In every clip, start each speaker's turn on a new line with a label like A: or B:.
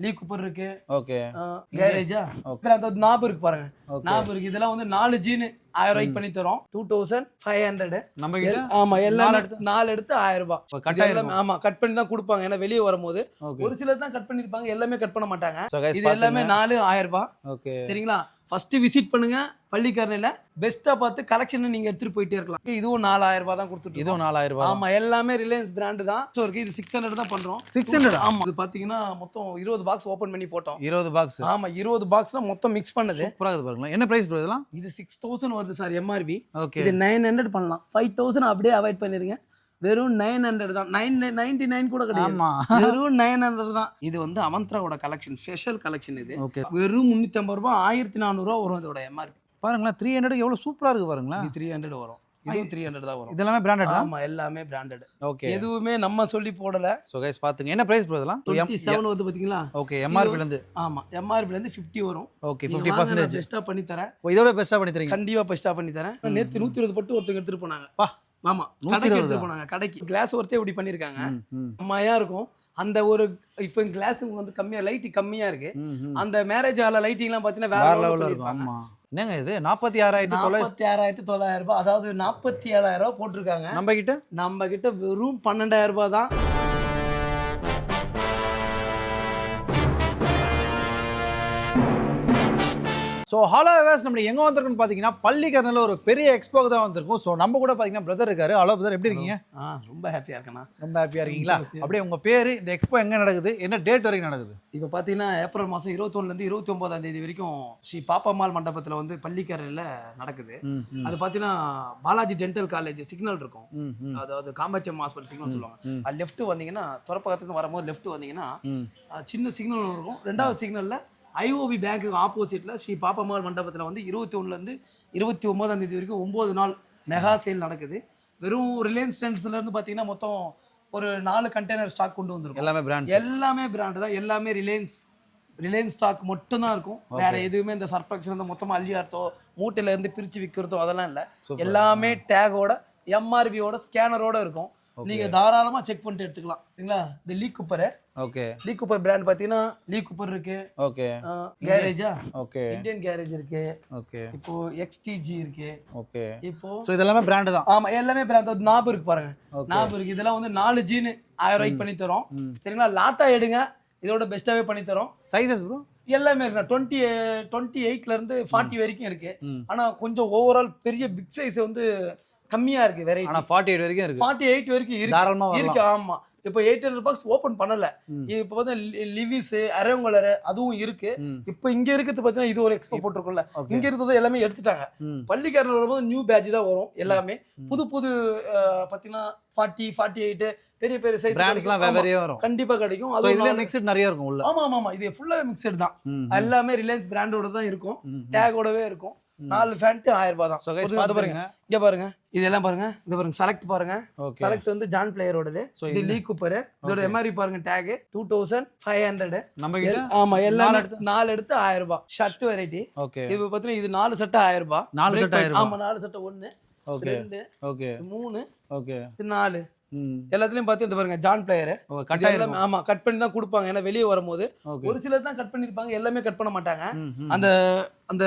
A: லீ Cooper இருக்கு.
B: Okay.
A: கேரேஜா அந்த நாப் இருக்கு பாருங்க. நாப் இருக்கு. இதெல்லாம் வந்து 4 ஜீன் 1000 ரூபாய்க்கு பண்ணி தரோம். 2500
B: நம்ம கிட்ட.
A: ஆமா எல்லாமே 4 எடுத்து 1000 ரூபாய்.
B: கட்
A: எல்லாமே ஆமா கட் பண்ணி தான் கொடுப்பாங்க. ஏன்னா வெளியே வரும்போது ஒரு சிலர் தான் கட் பண்ணிருப்பாங்க, எல்லாமே கட் பண்ண மாட்டாங்க. இது எல்லாமே 4 1000 ரூபாய்.
B: ஓகே
A: சரிங்களா? ஃபர்ஸ்ட் விசிட் பண்ணுங்க பள்ளிக்கரணையில. பெஸ்ட்டா பார்த்து கலெக்ஷன் நீங்க எடுத்துட்டு போயிட்டே இருக்கலாம். இதுவும் 4000 ரூபாய் தான் கொடுத்துட்டு.
B: இதுவும் 4000 ரூபாய்.
A: ஆமா எல்லாமே ரிலையன்ஸ் பிராண்ட் தான். சோ இருக்கு. இது 600 தான் பண்றோம்.
B: 600.
A: ஆமா இது பாத்தீங்கன்னா மொத்தம் 20 பாக்ஸ் ஓபன் பண்ணி போட்டோம்.
B: 20 பாக்ஸ்.
A: ஆமா 20 பாக்ஸ்ல மொத்தம் மிக்ஸ் பண்ணது.
B: சூப்பரா இருக்கு பாருங்க. என்ன பிரைஸ் ப்ரோ இதெல்லாம்?
A: இது 6000 வருது சார் எம்ஆர்பி.
B: ஓகே.
A: இது 900 பண்ணலாம். 5000 அப்படியே அவாய்ட் பண்ணிருங்க. வெறும் 900 தான். 999 கூட கிடையாது.
B: ஆமா
A: வெறும் 900 தான். இது வந்து அவந்த்ராவோட கலெக்ஷன், ஸ்பெஷல் கலெக்ஷன். இது
B: ஓகே.
A: வெறும் 350 ரூபாய், 1400 ரூபாய் வரும் இதோட எம்ஆர்பி.
B: பாருங்களேன் 300 எவ்வளவு சூப்பரா இருக்கு பாருங்களேன்.
A: இது 300 வரும். இதுவும் 300 தான் வரும்.
B: இதெல்லாம் பிராண்டட் தான்.
A: ஆமா எல்லாமே பிராண்டட்.
B: ஓகே.
A: எதுவுமே நம்ம சொல்லி போடல.
B: சோ गाइस பாத்துங்க. என்ன பிரைஸ் ப்ரோ இதெல்லாம்?
A: 27 வருது பாத்தீங்களா?
B: ஓகே. எம்ஆர்பி ல இருந்து.
A: ஆமா எம்ஆர்பி ல இருந்து 50 வரும்.
B: ஓகே 50%
A: பெஸ்டா பண்ணி தரேன்.
B: இதோட பெஸ்டா பண்ணி தரீங்க?
A: கண்டிப்பா பெஸ்டா பண்ணி தரேன். நேத்து 120 பட்டு ஒருத்தங்க எடுத்துட்டு போனாங்க.
B: பா
A: ஆமா கடைக்கு எடுத்துட்டு போனாங்க. கடைக்கு கிளாஸ் ஒருத்தே இப்படி பண்ணிருக்காங்க. அம்மாயா இருக்கும். அந்த ஒரு இப்போ கிளாஸ் வந்து கம்மியா லைட் கம்மியா இருக்கு. அந்த மேரேஜ் ஹால லைட்டிங் எல்லாம் பாத்தீங்கன்னா வேற லெவல்ல இருக்கும்.
B: ஆமா என்னங்க இது 46900
A: ரூபாய், அதாவது 47000 ரூபாய் போட்டிருக்காங்க. நம்ம கிட்ட வெறும் 12000 ரூபாய் தான்.
B: ஸோ ஹலோ வியூவர்ஸ், நம்ம எங்கே வந்திருக்கோம்னு பார்த்தீங்கன்னா பள்ளிக்கரணையில் ஒரு பெரிய எக்ஸ்போக்கு தான் வந்திருக்கும். ஸோ நம்ம கூட பார்த்தீங்கன்னா பிரதர் இருக்காரு. ஹலோ பிரதர், எப்படி இருக்கீங்க?
A: ரொம்ப ஹாப்பியாக இருக்கேண்ணா.
B: ரொம்ப ஹாப்பியாக இருக்கீங்களா? அப்படியே உங்கள் பேர், இந்த எக்ஸ்போ எங்கே நடக்குது, என்ன டேட் வரைக்கும் நடக்குது?
A: இப்போ பார்த்தீங்கன்னா ஏப்ரல் மாதம் 21லேருந்து 29ஆம் தேதி வரைக்கும் ஸ்ரீ பாப்பாமால் மண்டபத்தில் வந்து பள்ளிக்கரணையில் நடக்குது. அது பார்த்தீங்கன்னா பாலாஜி டென்டல் காலேஜ் சிக்னல் இருக்கும். அதாவது காமாட்சியம் ஹாஸ்பிட்டல் சிக்னல் சொல்லுவாங்க. அது லெஃப்ட் வந்தீங்கன்னா துறப்பகத்துக்கு வரும்போது லெஃப்ட் வந்தீங்கன்னா சின்ன சிக்னல் இருக்கும். 2வது சிக்னலில் ஐஓபி பேங்க்கு ஆப்போசிட்டில் ஸ்ரீ பாப்பாமால் மண்டபத்தில் வந்து 21லேருந்து 29ஆம் தேதி வரைக்கும் 9 நாள் மெகா சேல் நடக்குது. வெறும் ரிலையன்ஸ் ட்ரெண்ட்ஸ்லேருந்து பார்த்தீங்கன்னா மொத்தம் ஒரு 4 கண்டெய்னர் ஸ்டாக் கொண்டு வந்திருக்கும். எல்லாமே பிராண்டு தான். எல்லாமே ரிலையன்ஸ் ஸ்டாக் மட்டும்தான் இருக்கும். வேற எதுவுமே இந்த சர்ப்ளக்ஸ் வந்து மொத்தமாக அள்ளியார்த்தோ மூட்டையிலேருந்து பிரித்து விற்கிறதோ அதெல்லாம் இல்லை. எல்லாமே டேகோட எம்ஆர்பியோட ஸ்கேனரோட இருக்கும். நீங்க தாராளமா செக் பண்ணிட்டு எடுத்துக்கலாம். சரிங்களா? இந்த Lee Cooper. Okay. Lee Cooper brand பாத்தீங்கன்னா லீ கூப்பர் இருக்கு. ஓகே. கேரேஜா. ஓகே. இந்தியன் கேரேஜ் இருக்கு. ஓகே. இப்போ எக்ஸ்டிஜி இருக்கு. ஓகே. இப்போ
B: சோ இதெல்லாம் பிராண்ட் தான்.
A: ஆமா எல்லாமே பிராண்ட். நாப் இருக்கு பாருங்க. நாப் இருக்கு. இதெல்லாம் வந்து 4 ஜீன் 1000 ரூபாய்க்கு பண்ணி தரோம். சரிங்களா? லாட்டா எடுங்க. இதோட பெஸ்ட்டாவே பண்ணி தரோம்.
B: சைஸஸ் ப்ரோ
A: எல்லாமே இருக்கு. 28ல இருந்து 40 வரைக்கும் இருக்கு. ஆனா கொஞ்சம் ஓவரால் பெரிய பிக் சைஸ் வந்து கம்மியா இருக்கு. வெரைட்டி. ஆனா
B: 48 வரைக்கும் இருக்கு.
A: 48 வரைக்கும் இருக்கு. தாராளமா இருக்கு. ஆமா இப்போ 800 பாக்ஸ் ஓபன் பண்ணல. இப்போ வந்து லிவிஸ் அரேங்கலர் அதுவும் இருக்கு. இப்போ இங்க இருக்குது பாத்தீங்கன்னா இது ஒரு எக்ஸ்போ போட்டுருக்கும்ல, இங்க இருக்கிறது எல்லாமே எடுத்துட்டாங்க. பள்ளிக்கரணையில வரும்போது நியூ பேட்ச் தான் வரும். எல்லாமே புது பாத்தீங்கன்னா 40 48 பெரிய பெரிய சைஸ்
B: பிராண்ட்ஸ்லாம் வேறவே வரும்.
A: கண்டிப்பா கிடைக்கும்.
B: சோ இதுல மிக்ஸ்ட் நிறைய இருக்கும் உள்ள.
A: ஆமா இது ஃபுல்லா மிக்ஸ்ட் தான். எல்லாமே ரிலையன்ஸ் பிராண்டோட தான் இருக்கும். டேகோடவே இருக்கும். 4 ஃபேண்ட் 1000 ரூபாய் தான்.
B: சோ गाइस பாருங்க.
A: இங்க பாருங்க. இதெல்லாம் பாருங்க. இந்த பாருங்க செலக்ட் பாருங்க. செலக்ட் வந்து ஜான் பிளேயரோடது. இது லீ கூப்பர். இதோட எம்ஆர்பி பாருங்க டேக் 2500.
B: நம்ம கிட்ட
A: ஆமா எல்லாமே 4 எடுத்து 1000 ரூபாய். Shirt variety. ஓகே. இது பாத்தீங்கன்னா இது 4 செட் 1000 ரூபாய்.
B: 4 செட் 1000 ரூபாய்.
A: ஆமா 4 செட் 1 2
B: ஓகே
A: 3
B: ஓகே
A: 4 எல்லாத்துலயும் பார்த்து இந்த பாருங்க ஜான் பிளேயர். ஆமா கட் பண்ணி தான் கொடுப்பாங்க. ஏன்னா வெளியே வரும்போது ஒரு சிலர் தான் கட் பண்ணிருப்பாங்க, எல்லாமே கட் பண்ண மாட்டாங்க. அந்த அந்த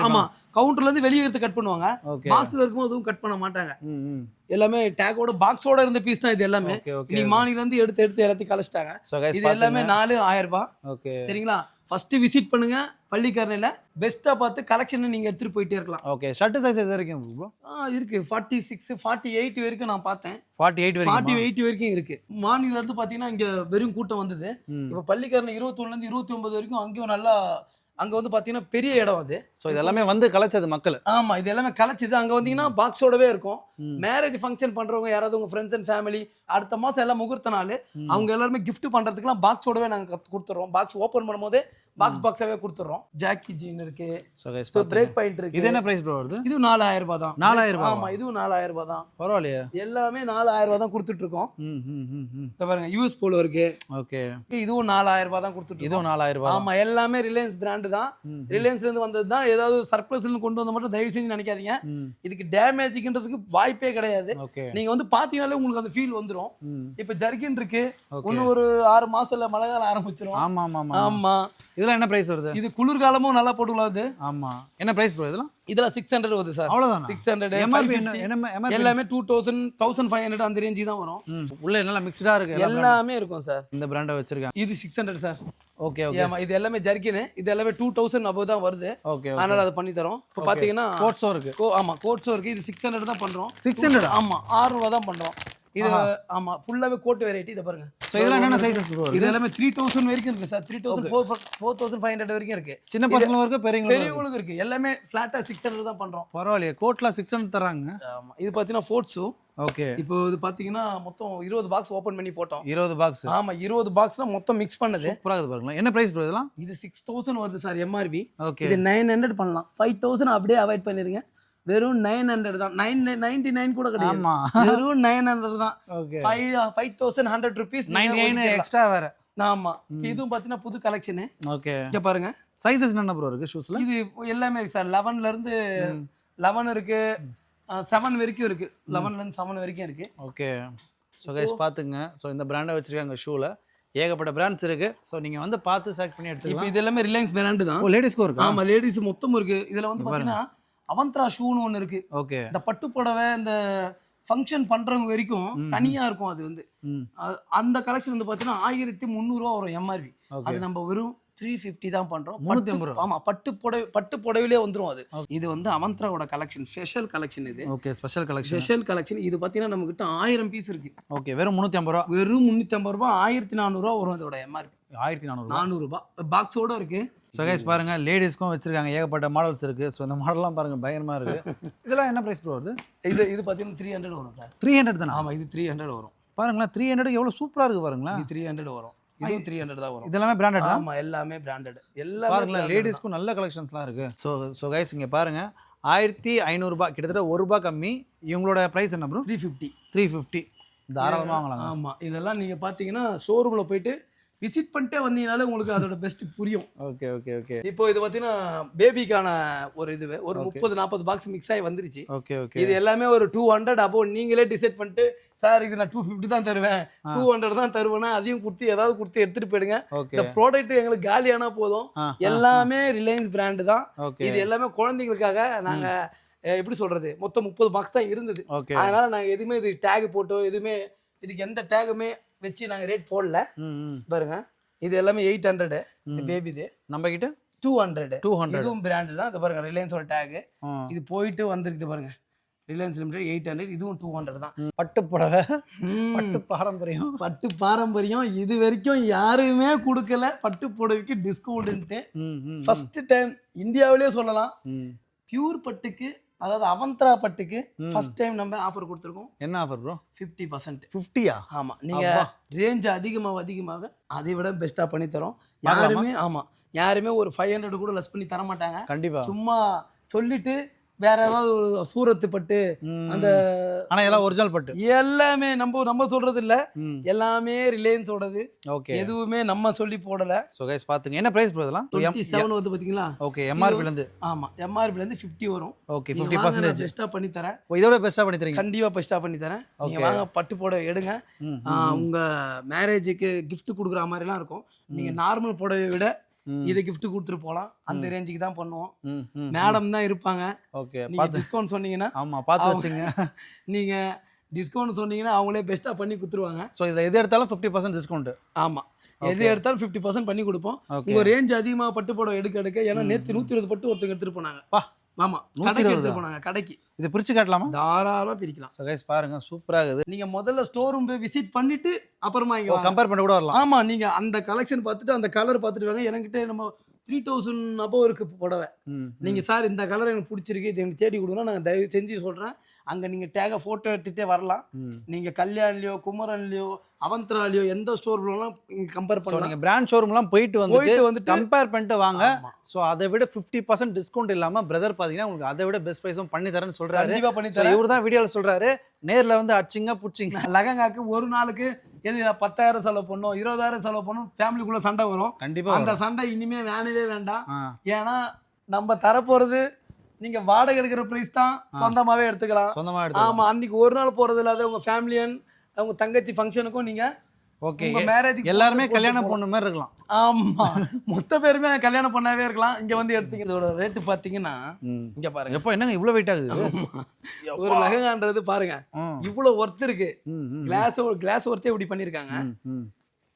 A: ஆமா கவுண்டர்ல இருந்து வெளியே எடுத்து கட் பண்ணுவாங்க. பாக்ஸ்ல இருக்கும்போது அதுவும் கட் பண்ண மாட்டாங்க. எல்லாமே டேகோட பாக்ஸோட இருந்த பீஸ் தான் இது எல்லாமே. நீ மார்னிங்ல இருந்து எடுத்து எல்லாத்தையும் கலச்சிட்டாங்க. இது எல்லாமே 4 1000 ரூபாய். சரிங்களா? ஃபர்ஸ்ட் விசிட் பண்ணுங்க பள்ளிக்கரணையில. பெஸ்ட்டா பார்த்து கலெக்ஷன் நீங்க எடுத்துட்டு போயிட்டே இருக்கலாம்.
B: ஓகே. ஷர்ட் சைஸ் எது வரைக்கும் ப்ரோ?
A: இருக்கு 46 48 வரைக்கும் நான் பார்த்தேன்.
B: 48
A: வரைக்கும் இருக்கு. மார்னிங்ல இருந்து பாத்தீங்கன்னா இங்க வெறும் கூட்டம் வந்தது. இப்ப பள்ளிக்கரணை 21ல இருந்து 29 வரைக்கும் அங்கேயும் நல்லா அங்க வந்து பாத்தீங்கன்னா பெரிய இடம் அது.
B: சோ இதெல்லாம் வந்து கலச்சது மக்கள்.
A: ஆமா இது எல்லாமே கலச்சது. அங்க வந்தீங்கன்னா பாக்ஸோடவே இருக்கும். மேரேஜ் ஃபங்க்ஷன் பண்றவங்க யாராவது உங்க ஃப்ரெண்ட்ஸ் அண்ட் ஃபேமிலி அடுத்த மாசம் எல்லாம் முகூர்த்த நாள் அவங்க எல்லாருமே கிஃப்ட் பண்றதுக்குலாம் பாக்ஸோடவே நாங்க கொடுத்துறோம். பாக்ஸ் ஓபன் பண்ணும்போது பாக்ஸாவே கொடுத்துறோம். ஜாக்கி ஜீன் இருக்கு. சோ பிரேக் பாயிண்ட் இருக்கு.
B: இது என்ன பிரைஸ் ப்ரோ வருது?
A: இது 4000 ரூபாய் தான்.
B: 4000 ரூபாய்.
A: ஆமா இதுவும் 4000 ரூபாய் தான்.
B: பரவாயில்லையா?
A: எல்லாமே 4000 ரூபாய் தான் கொடுத்துட்டு இருக்கோம். இத பாருங்க யூஎஸ் போலோ இருக்கு.
B: ஓகே.
A: இதுவும் 4000 ரூபாய் தான் கொடுத்துட்டு.
B: இதுவும் 4000 ரூபாய்.
A: ஆமா எல்லாமே ரிலையன்ஸ் பிராண்ட் பிராண்டு தான், ரிலையன்ஸ்ல இருந்து வந்தது தான். ஏதாவது சர்ப்ளஸ்ல கொண்டு வந்த மட்டும் தயவு செஞ்சு நினைக்காதீங்க. இதுக்கு டேமேஜ்ன்றதுக்கு வாய்ப்பே கிடையாது. நீங்க வந்து பாத்தீங்கன்னாலே உங்களுக்கு அந்த ஃபீல் வந்துரும். இப்ப ஜர்கின் இருக்கு, இன்னும் ஒரு 6 மாசத்துல மழை காலம் ஆரம்பிச்சிரும்.
B: ஆமா ஆமா ஆமா
A: ஆமா.
B: இதெல்லாம் என்ன பிரைஸ் வருது?
A: இது குளிர்காலமும் நல்லா போட்டுக்கலாம். இது
B: ஆமா, என்ன பிரைஸ் ப்ரோ இதெல்லாம்?
A: இதெல்லாம் 600 வருது சார்.
B: அவ்வளவுதான்.
A: 600
B: MRP
A: 550 எல்லாமே 2000 1500 அந்த ரேஞ்ச் தான் வரும்.
B: உள்ள நல்லா மிக்ஸ்டா இருக்கு,
A: எல்லாமே இருக்கும் சார்.
B: இந்த பிராண்டை வச்சிருக்காங்க.
A: இது 600 சார்.
B: Okay okay.
A: ஆமா, இது எல்லாமே ஜர்கின். இது எல்லாமே 2000 above தான் வருது.
B: ஓகே.
A: அதனால அதை பண்ணி தரோம். இப்போ பாத்தீங்கன்னா
B: கோட்ஸோ இருக்கு.
A: ஆமா, கோட்ஸோ இருக்கு. இது 600 தான் பண்றோம்.
B: 600?
A: ஆமா, 600 தான் பண்றோம். இது ஆமா, ஃபுல்லாவே கோட் வெரைட்டி. இத பாருங்க.
B: சோ இதெல்லாம் என்னென்ன சைஸஸ் ப்ரோ?
A: இது எல்லாமே 3000 வரைக்கும் இருக்கு சார். 3000 4500 வரைக்கும் இருக்கு.
B: சின்ன பசங்களும் இருக்கு,
A: பெரியவங்களுக்கு இருக்கு. எல்லாமே ஃபிளாட்டா 600 தான் பண்றோம்.
B: பரவாயில்லையே, கோட்ல 600 தராங்க.
A: ஆமா, இது பாத்தீங்கன்னா ஃபோர்ட்ஸு.
B: ஓகே.
A: இப்போ இது பாத்தீங்கன்னா மொத்தம் 20 பாக்ஸ் ஓபன் பண்ணி போட்டோம்.
B: 20 பாக்ஸ்.
A: ஆமா, 20 பாக்ஸ்ல மொத்தம் மிக்ஸ் பண்ணது.
B: சூப்பரா இருக்கு பாருங்க. என்ன பிரைஸ் ப்ரோ இதெல்லாம்?
A: இது 6000 வருது சார் MRP.
B: ஓகே.
A: இது 900 பண்ணலாம். 5000 அப்படியே அவாய்ட் பண்ணிருங்க. வெறும் 900 தான். 999 கூட கிடையாது.
B: ஆமா,
A: வெறும் 900 தான்.
B: ஓகே.
A: 5100 rupees
B: 99 எக்ஸ்ட்ரா வேற.
A: ஆமா. இதுவும் பாத்தீங்கன்னா புது கலெக்ஷன்.
B: ஓகே.
A: இங்க பாருங்க.
B: சைஸஸ் என்ன ப்ரோ இருக்கு ஷூஸ்ல?
A: இது எல்லாமே இருக்கு சார். 11ல இருந்து 11 இருக்கு, 7 வரைக்கும் இருக்கு. 11ல இருந்து 7 வரைக்கும் இருக்கு.
B: ஓகே. ஸோ கைஸ் பாத்துங்க. ஸோ இந்த பிராண்டை வச்சிருக்காங்க ஷூல. ஏகப்பட்ட பிராண்ட்ஸ் இருக்கு. ஸோ நீங்க வந்து பார்த்து செலக்ட் பண்ணி எடுத்துக்கலாம்.
A: இப்போ இது எல்லாமே ரிலையன்ஸ் பிராண்ட் தான்.
B: ஓ, லேடிஸ்க்கு இருக்கு.
A: ஆமா, லேடிஸ் மொத்தம் இருக்கு. இதுல வந்து பாத்தீங்கன்னா அவந்த்ரா ஷூன்னு ஒன்று இருக்கு.
B: ஓகே.
A: இந்த பட்டு புடவை இந்த ஃபங்க்ஷன் பண்றவங்க வரைக்கும் தனியா இருக்கும். அது வந்து அந்த கலெக்ஷன் வந்து பாத்தீங்கன்னா 1300 ரூபா வரும் MRP. அது நம்ம வெறும் 350 தான் பண்றோம்.
B: 350 ரூபா.
A: ஆமா, பட்டு புடவையிலே வந்துரும் அது. இது வந்து அவந்த்ராவோட கலெக்ஷன், ஸ்பெஷல் கலெக்ஷன். இது
B: okay, special collection.
A: Special collection. இது பாத்தீங்கன்னா நம்ம கிட்ட 1000 பீஸ் இருக்கு.
B: ஓகே, வெறும் 350 ரூபா.
A: வெறும் 350 ரூபா. 1400 ரூபா வரும் இதோட MRP.
B: 1400
A: ரூபா பாக்ஸோட இருக்கு.
B: ஸோ கைஸ் பாருங்க, லேடிஸ்க்கும் வச்சிருக்காங்க. ஏகப்பட்ட மாடல்ஸ் இருக்கு. ஸோ இந்த மாடல்லாம் பாருங்க, பயங்கரமா இருக்கு. இதெல்லாம் என்ன பிரைஸ் ப்ரோ வருது?
A: இது பாத்தீங்கன்னா 300 வரும் சார்.
B: 300 தானே?
A: ஆமா, இது 300 வரும்.
B: பாருங்களேன், 300 எவ்வளவு சூப்பரா இருக்கு பாருங்களேன்.
A: இது 300 வரும். இதுவும் 300 தான் வரும்.
B: இதெல்லாமே பிராண்டட் தான்.
A: ஆமா, எல்லாமே பிராண்டட். எல்லாமே
B: பாருங்களேன், லேடிஸ்க்கும் நல்ல கலெக்ஷன்ஸ்லாம் இருக்கு. ஸோ கைஸ் இங்க பாருங்க, 1500 ரூபாய், கிட்டத்தட்ட 1 ரூபாய் கம்மி. இவங்களோட பிரைஸ் என்ன ப்ரோ? 350. தாராளமாக வாங்கலாம்.
A: ஆமா, இதெல்லாம் நீங்க பாத்தீங்கன்னா ஷோரூம்ல போயிட்டு விசிட் பண்ணிட்டே வந்தீங்கனாலே உங்களுக்கு அதோட பெஸ்ட் புரியும்.
B: Okay okay okay.
A: இப்போ இது பார்த்தீங்கன்னா பேபிக்கான ஒரு ஒரு 30-40 பாக்ஸ் மிக்ஸ் ஆகி வந்துருச்சு.
B: Okay okay.
A: இது எல்லாமே ஒரு 200 above நீங்களே டிசைட் பண்ணிட்டு, சார் இது நான் 250 தான் தருவேன், 200 தான் தருவேன்னா அதையும் கொடுத்து ஏதாவது கொடுத்து எடுத்துட்டு போயிடுங்க. இந்த ப்ராடக்ட் எங்களுக்கு காலியானா போதும். எல்லாமே ரிலையன்ஸ் பிராண்டு தான். இது எல்லாமே குழந்தைங்களுக்காக நாங்க எப்படி சொல்றது, மொத்தம் 30 பாக்ஸ் தான் இருந்தது. அதனால நாங்க எதுவுமே இது டேக் போட்டோ எதுவுமே இதுக்கு எந்த டேகுமே வச்சு நாங்க ரேட் போடல. பாருங்க, இது எல்லாமே 800. இந்த பேபி இது நம்ம கிட்ட 200. இதுவும் பிராண்ட் தான். இது பாருங்க, ரிலையன்ஸோட டேக். இது போயிட்டு வந்திருக்கு பாருங்க, ரிலையன்ஸ் லிமிடெட் 800. இதுவும் 200 தான்.
B: பட்டு புடவை, பட்டு பாரம்பரியம்.
A: இது வரைக்கும் யாருமே கொடுக்கல பட்டு புடவைக்கு டிஸ்கவுண்ட்ன்ட்டு. ஃபர்ஸ்ட் டைம் இந்தியாவிலே சொல்லலாம். பியூர் பட்டுக்கு, அதாவது அவந்த்ரா பட்டுக்கு ஃபர்ஸ்ட் டைம் நம்ம ஆஃபர் கொடுத்துருக்கோம்.
B: என்ன ஆஃபர் ப்ரோ?
A: 50%.
B: 50யா?
A: ஆமா, நீங்க ரேஞ்ச் அதிகமாக அதை விட பெஸ்டா பண்ணி தரோம். யாருமே ஒரு 500 கூட லெஸ் பண்ணி தர மாட்டாங்க.
B: கண்டிப்பா.
A: சும்மா சொல்லிட்டு வேற ஏதாவது சூரத்து பட்டு அந்த,
B: ஆனா எல்லாம் ஒரிஜினல் பட்டு.
A: எல்லாமே நம்ம சொல்றது இல்ல, எல்லாமே ரிலையன்ஸோடது.
B: ஓகே,
A: எதுவுமே நம்ம சொல்லி போடல.
B: சோ கைஸ் பாத்துங்க, என்ன பிரைஸ் ப்ரோ இதெல்லாம்?
A: 27 வந்து பாத்தீங்களா?
B: ஓகே, MRP ல இருந்து.
A: ஆமா, MRP ல இருந்து 50 வரும்.
B: ஓகே, 50%
A: பெஸ்டா பண்ணி தரேன்.
B: இதோட பெஸ்டா பண்ணி தரீங்க?
A: கண்டிப்பா பெஸ்டா பண்ணி தரேன். நீங்க வாங்க, பட்டு புடவை எடுங்க. உங்க மேரேஜுக்கு gift கொடுக்குற மாதிரி எல்லாம் இருக்கும். நீங்க நார்மல் புடவையை விட இதை gift கொடுத்துட்டு போலாம். அந்த ரேஞ்சுக்கு தான் பண்ணுவோம். மேடம் தான் இருப்பாங்க.
B: ஓகே,
A: நீங்க டிஸ்கவுண்ட் சொன்னீங்கன்னா,
B: ஆமா பார்த்து வச்சுங்க.
A: நீங்க டிஸ்கவுண்ட் சொன்னீங்கன்னா அவங்களே பெஸ்டா பண்ணி கொடுத்துருவாங்க.
B: ஸோ இதில் எது எடுத்தாலும் 50% டிஸ்கவுண்ட்.
A: ஆமா, எது எடுத்தாலும் 50% பண்ணி கொடுப்போம். உங்க ரேஞ்ச் அதிகமாக பட்டு புடவை எடுக்க ஏன்னா நேற்று 120 பட்டு ஒருத்தங்க எடுத்துட்டு போனாங்க. ஆமா, கடைக்கு எடுத்துட்டு போனாங்க. கடைக்கு இது
B: பிரிச்சு காட்டலாமா?
A: தாராளமா பிரிக்கலாம்.
B: சோ கைஸ் பாருங்க, சூப்பரா இருக்குது.
A: நீங்க முதல்ல ஸ்டோர் ரூம் போய் விசிட் பண்ணிட்டு அப்புறமா இங்க
B: கம்பேர் பண்ணி கூட வரலாம்.
A: ஆமா, நீங்க அந்த கலெக்ஷன் பார்த்துட்டு அந்த கலர் பார்த்துட்டு வாங்க. என்கிட்ட நம்ம 3000 above இருக்கு புடவை. நீங்க சார் இந்த கலர் எனக்கு பிடிச்சிருக்கு, இது எனக்கு தேடி கொடுங்க, நாங்கள் தயவு செஞ்சு சொல்றேன். அங்கே நீங்கள் டேகை ஃபோட்டோ எடுத்துகிட்டே வரலாம். நீங்கள் கல்யாண்லையோ குமரன்லையோ அவந்தராலையோ எந்த ஸ்டோர் போனாலும் இங்கே கம்பேர் பண்ணலாம்.
B: நீங்கள் பிராண்ட் ஷோரூம்லாம் போயிட்டு வந்துட்டு கம்பேர் பண்ணிட்டு வாங்க. ஸோ அதை விட 50% டிஸ்கவுண்ட் இல்லாமல் பிரதர் பார்த்தீங்கன்னா உங்களுக்கு அதை விட பெஸ்ட் ப்ரைஸும் பண்ணி தரேன்னு சொல்கிறாரு.
A: கண்டிப்பாக பண்ணி தரேன்.
B: இவர் தான் வீடியோவில் சொல்கிறாரு, நேரில் வந்து அடிச்சிங்க பிடிச்சிங்க.
A: லெஹங்காக்கு ஒரு நாளுக்கு எது 10,000 செலவு பண்ணும் 20,000 செலவு பண்ணும் ஃபேமிலிக்குள்ளே சண்டை வரும்.
B: கண்டிப்பாக
A: அந்த சண்டை இனிமேல் வேணவே வேண்டாம். ஏன்னா நம்ம தரப்போகிறது நீங்க வாடகை எடுக்கிற பிரைஸ் தான், சொந்தமாவே எடுத்துக்கலாம்.
B: சொந்தமா எடுத்துக்கலாம்.
A: ஆமா, அன்னைக்கு ஒரு நாள் போறது இல்லாத உங்க ஃபேமிலியன் உங்க தங்கச்சி ஃபங்க்ஷனுக்கும் நீங்க
B: ஓகே மேரேஜ் எல்லாருமே கல்யாணம் பொண்ணு மாதிரி இருக்கலாம்.
A: ஆமா, மொத்த பேருமே கல்யாணம் பண்ணாவே இருக்கலாம். இங்க வந்து எடுத்தீங்க. இதோட ரேட்டு பாத்தீங்கன்னா இங்க பாருங்க.
B: எப்போ என்னங்க இவ்வளவு வெயிட் ஆகுது?
A: ஒரு லெஹங்கான்றது பாருங்க இவ்வளவு ஒர்த் இருக்கு. கிளாஸ் ஒர்த்தே இப்படி பண்ணிருக்காங்க.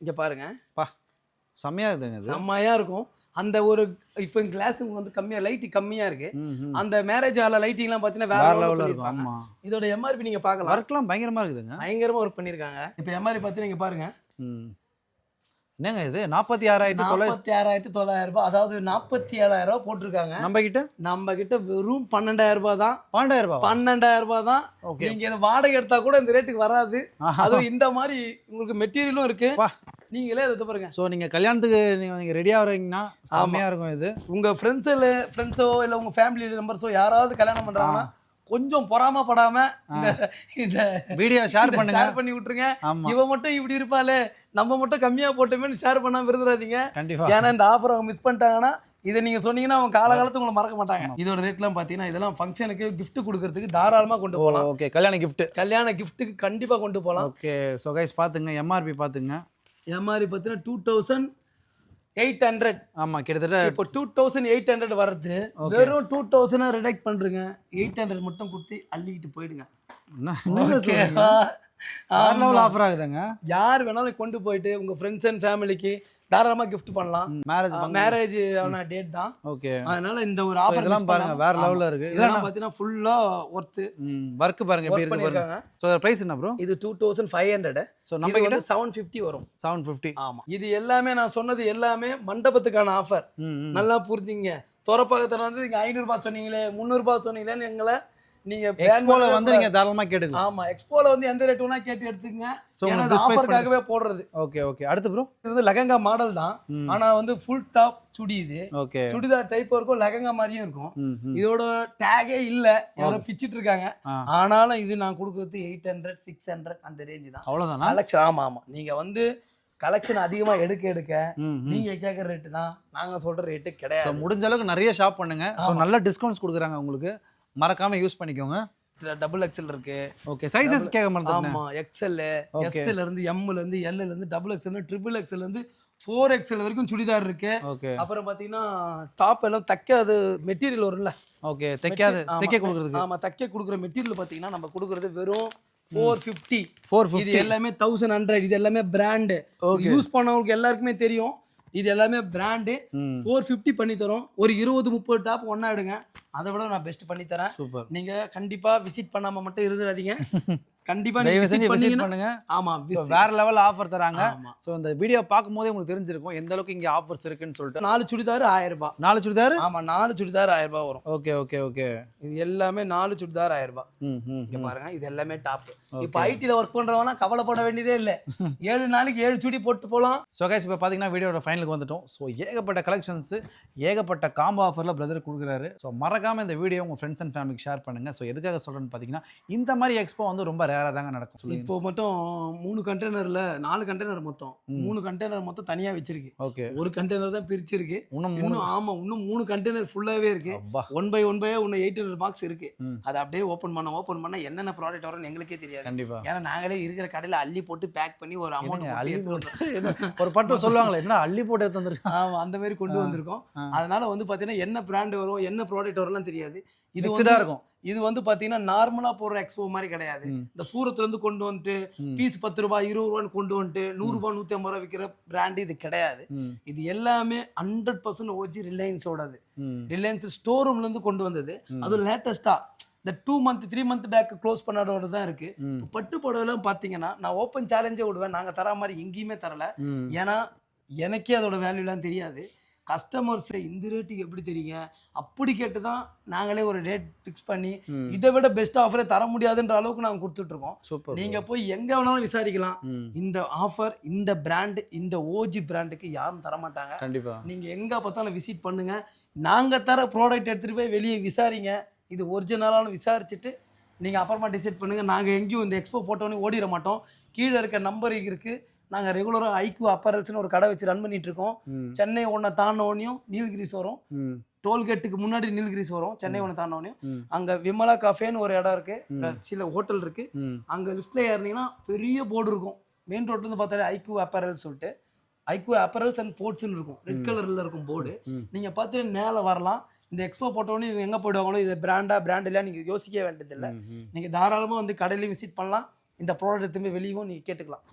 A: இங்க பாருங்க
B: பா, செம்மையா இருக்குங்க.
A: செம்மையா இருக்கும். அந்த ஒரு இப்போ கிளாஸ் வந்து கம்மியா லைட் கம்மியா இருக்கு. அந்த மேரேஜ் ஹால லைட்டிங்லாம் பாத்தீங்கன்னா வேற லெவல்ல இருக்கும். ஆமா, இதோட எம்ஆர்பி நீங்க பார்க்கலாம்.
B: வர்க்லாம் பயங்கரமா இருக்குதுங்க.
A: பயங்கரமா ஒர்க் பண்ணிருக்காங்க. இப்போ எம்ஆர்பி பாத்தீங்கன்னா இங்க பாருங்க.
B: என்னங்க இது 46,900
A: ரூபாய், அதாவது 47,000 ரூபாய் போட்டிருக்காங்க. நம்ம கிட்ட வெறும் 12,000 ரூபாய் தான். 12,000 ரூபாய் தான். நீங்க இதை வாடகை எடுத்தா கூட இந்த ரேட்டுக்கு வராது. அதுவும் இந்த மாதிரி உங்களுக்கு மெட்டீரியலும் இருக்கு. நீங்களே அதை பாருங்க.
B: ஸோ நீங்கள் கல்யாணத்துக்கு நீங்கள் ரெடியாக வரீங்கன்னா செம்மையாக இருக்கும். இது
A: உங்கள் ஃப்ரெண்ட்ஸோ இல்லை உங்கள் ஃபேமிலி மெம்பர்ஸோ யாராவது கல்யாணம் பண்ணுறாங்கன்னா கொஞ்சம் பொறாமப்படாம இந்த
B: வீடியோ ஷேர்
A: பண்ணி விட்டுருங்க. இவ மட்டும் இப்படி இருப்பாளே, நம்ம மட்டும் கம்மியாக போட்டோமேனு ஷேர் பண்ணாம இருந்துடாதீங்க.
B: கண்டிப்பாக.
A: ஏன்னா இந்த ஆஃபர் அவங்க மிஸ் பண்ணிட்டாங்கன்னா இதை நீங்கள் சொன்னீங்கன்னா அவங்க காலகாலத்துக்கு உங்களை மறக்க மாட்டாங்க. இதோட ரேட்லாம் பார்த்தீங்கன்னா இதெல்லாம் ஃபங்க்ஷனுக்கு கிஃப்ட் கொடுக்கறதுக்கு தாராளமாக கொண்டு போகலாம்.
B: ஓகே, கல்யாண
A: கிஃப்ட்டுக்கு கண்டிப்பாக கொண்டு போகலாம்.
B: ஓகே, ஸோ கைஸ் பார்த்துங்க, எம்ஆர்பி பார்த்துங்க.
A: எம்ஆர்பி பார்த்தீங்கன்னா 2,800.
B: ஆமாம், கிட்டத்தட்ட
A: இப்போ 2,800 வர்றது வெறும் 2,000 ரிடக்ட் பண்ணுறங்க. 800 மட்டும் கொடுத்து அள்ளிக்கிட்டு போயிடுங்க.
B: ஆஃபர் ஆகுதுங்க.
A: யார் வேணாலும் கொண்டு போயிட்டு உங்க ஃப்ரெண்ட்ஸ் அண்ட் ஃபேமிலிக்கு தாராளமா கிஃப்ட் பண்ணலாம். மேரேஜ் ஆன டேட் தான்.
B: ஓகே,
A: அதனால இந்த ஒரு ஆஃபர்
B: இதெல்லாம் பாருங்க வேற லெவல்ல இருக்கு.
A: இதெல்லாம் பாத்தீங்கன்னா ஃபுல்லா ஒர்த்.
B: வர்க் பாருங்க எப்படி இருக்கு பாருங்க. சோ பிரைஸ் என்ன ப்ரோ?
A: இது 2,500.
B: சோ நம்ம கிட்ட
A: 750 வரும்.
B: 750.
A: ஆமா, இது எல்லாமே நான் சொன்னது எல்லாமே மண்டபத்துக்கான ஆஃபர். நல்லா புரிஞ்சுங்க. தொரப்பாகத்துல வந்து நீங்க 500 ரூபாய் சொன்னீங்களே 300 ரூபாய் சொன்னீங்களேன்னு எங்களை நீங்க
B: எக்ஸ்போல வந்து நீங்க தாராளமா கேட்டுக்கலாம்.
A: ஆமா, எக்ஸ்போல வந்து எந்த ரேட் வேணா கேட்டு எடுத்துக்கங்க. ஏன்னா ஆஃபர்க்காகவே போடுறது.
B: ஓகே ஓகே, அடுத்து ப்ரோ
A: இது வந்து லெஹங்கா மாடல் தான். ஆனா வந்து ஃபுல் டாப் சுடி. இது
B: ஓகே,
A: சுடிதார் டைப் இருக்கும், லெஹங்கா மாதிரியும் இருக்கும். இதோட டேகே இல்ல, யாரோ பிச்சிட்டு இருக்காங்க. ஆனாலும் இது நான் கொடுக்கிறது 800 600 அந்த ரேஞ்ச் தான்.
B: அவ்வளவுதானா
A: கலெக்ஷன்? ஆமா ஆமா, நீங்க வந்து கலெக்ஷன் அதிகமா எடுக்க நீங்க கேட்குற ரேட்டு தான், நாங்க சொல்ற ரேட்டு கிடையாது.
B: முடிஞ்ச அளவுக்கு நிறைய ஷாப் பண்ணுங்க. ஸோ நல்ல டிஸ்கவுண்ட்ஸ் கொடுக்குறாங்க உங்களுக்கு, மறக்காம யூஸ் பண்ணிக்கோங்க.
A: டபுள் எக்ஸ்எல் இருக்கு.
B: ஓகே, சைஸஸ் கேட்க மாட்டேன்.
A: ஆமா, எக்ஸ்எல், எஸ்ல இருந்து எம்ல இருந்து எல்ல இருந்து டபுள் எக்ஸ்எல், ட்ரிபிள் எக்ஸ்எல் இருந்து 4XL வரைக்கும் சுடிதார் இருக்கு. அப்புறம் பாத்தீங்கன்னா டாப் எல்லாம் தைக்காது மெட்டீரியல் வரும்ல.
B: ஓகே, தைக்க கொடுக்குறது.
A: ஆமா, தைக்க கொடுக்குற மெட்டீரியல் பாத்தீங்கன்னா நம்ம கொடுக்குறது வெறும் 450. இது எல்லாமே 1100. இது எல்லாமே பிராண்டு. யூஸ் பண்ணவங்களுக்கு எல்லாருக்குமே தெரியும். இது எல்லாமே பிராண்டு. 450 பண்ணி தரோம். ஒரு 20-30 டாப் ஒன்னா எடுங்க, அதை விட நான் பெஸ்ட் பண்ணி தரேன்.
B: சூப்பர்.
A: நீங்க கண்டிப்பா விசிட் பண்ணாம மட்டும் இருந்துடாதீங்க. கண்டிப்பா
B: விசிட் பண்ணுங்க.
A: ஆமா,
B: வேற லெவல் ஆஃபர் தராங்க. சோ இந்த வீடியோ பாக்கும்போதே உங்களுக்கு தெரிஞ்சிருக்கும் எந்த அளவுக்கு இங்க ஆஃபர்ஸ் இருக்குன்னு சொல்லிட்டு.
A: 4 சுடிதார் 1000 ரூபாய்.
B: 4 சுடிதார்?
A: ஆமா, 4 சுடிதார் 1000 ரூபாய் வரும்.
B: ஓகே ஓகே ஓகே,
A: இது எல்லாமே 4 சுடிதார் 1000 ரூபாய். இங்க பாருங்க, இது எல்லாமே டாப். இப்போ ஐடில ஒர்க் பண்றவனா கவலைப்பட வேண்டியதே இல்ல. 7 நாளைக்கு 7 சுடி போட்டு போலாம்.
B: சோ गाइस, இப்போ பாத்தீங்கன்னா வீடியோட ஃபைனலுக்கு வந்துட்டோம். சோ ஏகப்பட்ட கலெக்ஷன்ஸ், ஏகப்பட்ட காம்போ ஆஃபர்ல பிரதர் கொடுக்குறாரு. சோ மறக்காம இந்த வீடியோ உங்க ஃப்ரெண்ட்ஸ் அண்ட் ஃபேமிலிக்கு ஷேர் பண்ணுங்க. சோ எதுக்காக சொல்றேன்னு பாத்தீங்கன்னா இந்த மாதிரி எக்ஸ்போ வந்து ரொம்ப ரேரா தாங்க நடக்கும்.
A: இப்போ மட்டும் 3 கண்டெய்னர்ல 4 கண்டெய்னர் மொத்தம் 3 கண்டெய்னர் மொத்தம் தனியா வச்சிருக்கு.
B: ஓகே,
A: ஒரு கண்டெய்னர் தான் பிரிச்சிருக்கு.
B: இன்னும்
A: ஆமா, இன்னும் 3 கண்டெய்னர் ஃபுல்லாவே இருக்கு. 1 by 1 by 800 பாக்ஸ் இருக்கு. அதை அப்படியே ஓபன் பண்ண என்னென்ன ப்ராடக்ட் வரும்னு எங்களுக்கே தெரியாது.
B: கண்டிப்பா.
A: ஏன்னா நாங்களே இருக்கிற கடையில அள்ளி போட்டு பேக் பண்ணி ஒரு அமௌண்ட்
B: ஒரு பட்டு சொல்லுவாங்களே, என்ன அள்ளி போட்டு எடுத்து வந்திருக்கோம்.
A: ஆமா, அந்த மாதிரி கொண்டு வந்திருக்கோம். அதனால வந்து பாத்தீங்கன்னா என்ன பிராண்ட் வரும் என்ன ப்ராடக்ட் வரும்லாம் தெரியாது. இது வந்து பாத்தீங்கன்னா நார்மலா போடுற எக்ஸ்போ மாதிரி கிடையாது. இந்த சூரத்துல இருந்து கொண்டு வந்துட்டு பீஸ் 10 ரூபாய் 20 ரூபான்னு கொண்டு வந்துட்டு 100 ரூபாய் 150 ரூபாய் விற்கிற பிராண்ட் இது கிடையாது. இது எல்லாமே 100% ஓஜி ரிலையன்ஸோடது. ரிலையன்ஸ் ஸ்டோர் ரூம்ல இருந்து கொண்டு வந்தது. அது லேட்டஸ்டா இந்த 2 month 3 month பேக் க்ளோஸ் பண்ணாதோட தான் இருக்கு. பட்டு புடவைலாம் பாத்தீங்கன்னா நான் ஓப்பன் சேலஞ்சே விடுவேன். நாங்க தர மாதிரி எங்கேயுமே தரல. ஏன்னா எனக்கே அதோட வேல்யூலாம் தெரியாது. கஸ்டமர்ஸ் இந்த ரேட்டுக்கு எப்படி தெரியுங்க அப்படி கேட்டு தான் நாங்களே ஒரு ரேட் ஃபிக்ஸ் பண்ணி இதை விட பெஸ்ட் ஆஃபரே தர முடியாதுன்ற அளவுக்கு நாங்கள் கொடுத்துட்ருக்கோம்.
B: சூப்பர்.
A: நீங்கள் போய் எங்கே வேணாலும் விசாரிக்கலாம். இந்த ஆஃபர் இந்த பிராண்டு இந்த ஓஜி பிராண்டுக்கு யாரும் தரமாட்டாங்க.
B: கண்டிப்பாக
A: நீங்கள் எங்கே பார்த்தாலும் விசிட் பண்ணுங்கள். நாங்கள் தர ப்ராடக்ட் எடுத்துகிட்டு போய் வெளியே விசாரிங்க. இது ஒரிஜினலானு விசாரிச்சுட்டு நீங்கள் அப்புறமா டிசைட் பண்ணுங்கள். நாங்கள் எங்கேயும் இந்த எக்ஸ்போ போட்டோன்னே ஓடிட மாட்டோம். கீழே இருக்க நம்பர் இருக்குது. நாங்கள் ரெகுலராக ஐக்யூ அப்பரல்ஸ்னு ஒரு கடை வச்சு ரன் பண்ணிகிட்ருக்கோம். சென்னை ஒன்றை தாண்டோனையும் நீல்கிரிஸ் வரும். டோல்கேட்டுக்கு முன்னாடி நீல்கிரிஸ் வரும். சென்னை ஒன்று தாண்டோனையும் அங்கே விமலா காஃபேன்னு ஒரு இடம் இருக்குது. சில ஹோட்டல் இருக்குது. அங்கே லிஃப்ட்டில் ஏறினீங்கன்னா பெரிய போர்டு இருக்கும். மெயின் ரோட்லேருந்து பார்த்தாலே ஐக்யூ அப்பரல்ஸ் சொல்லிட்டு ஐக்யூ அப்பரல்ஸ் அண்ட் போர்ட்ஸ்ன்னு இருக்கும். ரெட் கலரில் இருக்கும் போர்டு. நீங்கள் பார்த்து மேலே வரலாம். இந்த எக்ஸ்போ போட்டோன்னே இவங்க எங்கே போயிடுவாங்களோ இது பிராண்ட் இல்லையா நீங்கள் யோசிக்க வேண்டியதில்லை. நீங்கள் தாராளமாக வந்து கடையிலையும் விசிட் பண்ணலாம். இந்த ப்ராடக்ட் திரும்பி வெளியும் நீங்கள் கேட்டுக்கலாம்.